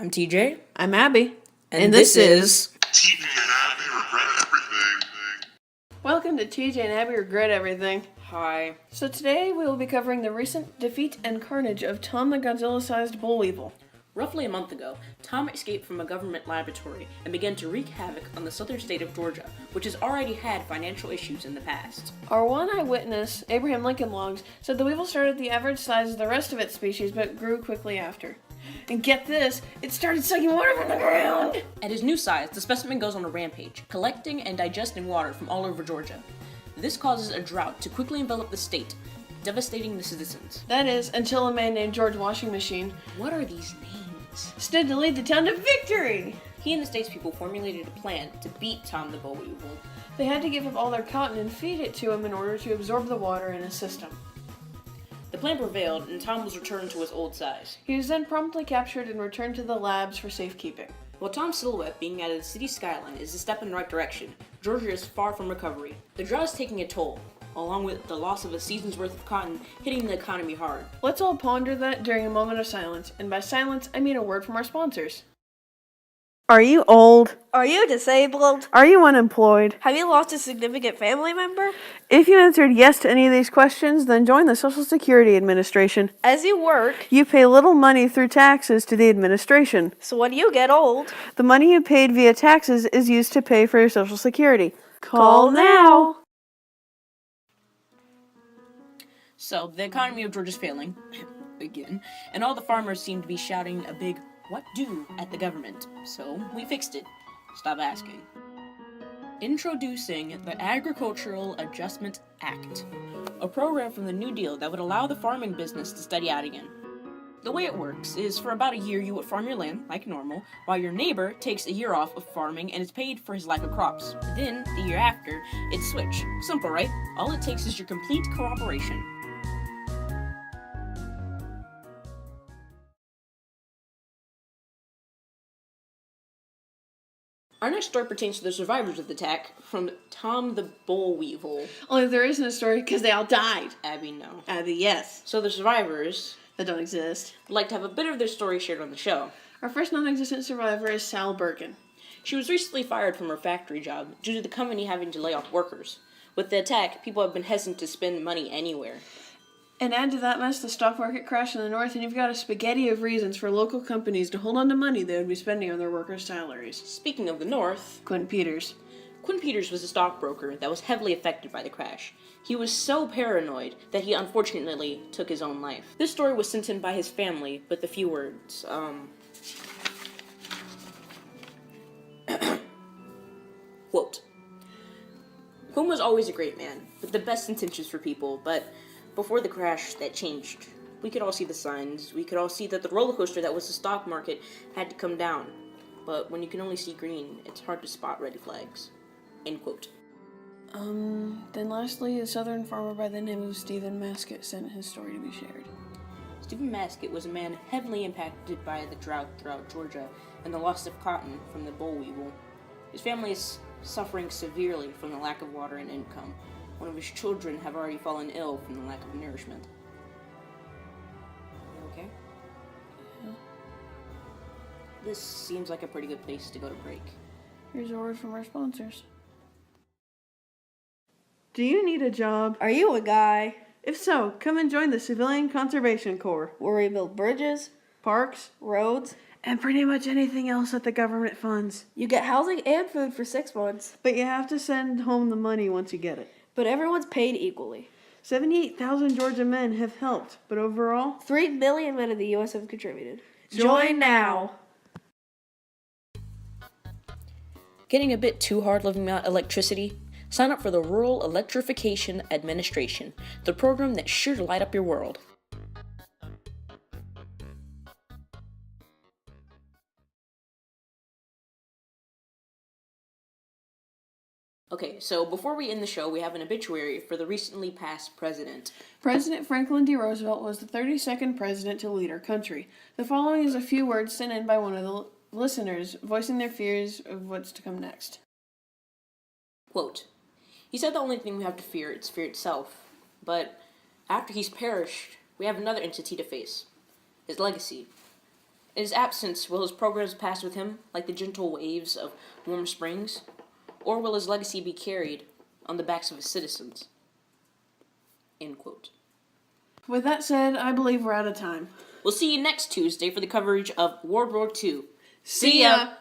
I'm TJ. I'm Abby. And this is TJ and Abby regret everything. Welcome to TJ and Abby Regret Everything. Hi. So today we will be covering the recent defeat and carnage of Tom the Godzilla-sized Bullweevil. Roughly a month ago, Tom escaped from a government laboratory and began to wreak havoc on the southern state of Georgia, which has already had financial issues in the past. Our one eyewitness, Abraham Lincoln Logs, said the weevil started the average size of the rest of its species but grew quickly after. And get this, it started sucking water from the ground! At his new size, the specimen goes on a rampage, collecting and digesting water from all over Georgia. This causes a drought to quickly envelop the state, devastating the citizens. That is, until a man named George Washing Machine What are these names? stood to lead the town to victory! He and the state's people formulated a plan to beat Tom the Bullweevil. They had to give up all their cotton and feed it to him in order to absorb the water in his system. The plan prevailed, and Tom was returned to his old size. He was then promptly captured and returned to the labs for safekeeping. While Tom's silhouette being out of the city skyline is a step in the right direction, Georgia is far from recovery. The drought is taking a toll, along with the loss of a season's worth of cotton hitting the economy hard. Let's all ponder that during a moment of silence, and by silence, I mean a word from our sponsors. Are you old? Are you disabled? Are you unemployed? Have you lost a significant family member? If you answered yes to any of these questions, then join the Social Security Administration. As you work, You pay little money through taxes to the administration. so when you get old, The money you paid via taxes is used to pay for your Social Security. call now. So, the economy of Georgia's failing, again, and all the farmers seem to be shouting a big "what do" at the government. So, we fixed it. Stop asking. Introducing the Agricultural Adjustment Act, a program from the New Deal that would allow the farming business to steady out again. The way it works is for about a year you would farm your land, like normal, while your neighbor takes a year off of farming and is paid for his lack of crops. Then, the year after, it's switch. Simple, right? All it takes is your complete cooperation. Our next story pertains to the survivors of the attack from Tom the Bullweevil. Only there isn't a story because they all died. Abby, no. Abby, yes. So the survivors That don't exist. would like to have a bit of their story shared on the show. Our first non-existent survivor is Sal Birkin. She was recently fired from her factory job due to the company having to lay off workers. With the attack, people have been hesitant to spend money anywhere. And add to that mess the stock market crash in the north, and you've got a spaghetti of reasons for local companies to hold on to money they would be spending on their workers' salaries. Speaking of the North, Quinn Peters. Quinn Peters was a stockbroker that was heavily affected by the crash. He was so paranoid that he unfortunately took his own life. This story was sent in by his family with a few words. Quote, Quinn was always a great man, with the best intentions for people, but before the crash, that changed. We could all see the signs. We could all see that the roller coaster that was the stock market had to come down. But when you can only see green, it's hard to spot red flags. End quote. Then lastly, a southern farmer by the name of Stephen Maskett sent his story to be shared. Stephen Maskett was a man heavily impacted by the drought throughout Georgia and the loss of cotton from the bollweevil. His family is suffering severely from the lack of water and income. One of his children have already fallen ill from the lack of nourishment. You okay? Yeah. This seems like a pretty good place to go to break. Here's a word from our sponsors. Do you need a job? Are you a guy? If so, come and join the Civilian Conservation Corps. Where we build bridges, Parks, roads, and pretty much anything else that the government funds. you get housing and food for 6 months, But you have to send home the money once you get it. but everyone's paid equally. 78,000 Georgia men have helped, but overall, 3 million men in the U.S. have contributed. Join now. Getting a bit too hard living without electricity? Sign up for the Rural Electrification Administration, the program that's sure to light up your world. Okay, so before we end the show, we have an obituary for the recently passed president. President Franklin D. Roosevelt was the 32nd president to lead our country. The following is a few words sent in by one of the listeners, voicing their fears of what's to come next. Quote, He said the only thing we have to fear is fear itself. But after he's perished, we have another entity to face. His legacy. In his absence, will his programs pass with him like the gentle waves of warm springs? Or will his legacy be carried on the backs of his citizens? End quote. With that said, I believe we're out of time. We'll see you next Tuesday for the coverage of World War II. See ya!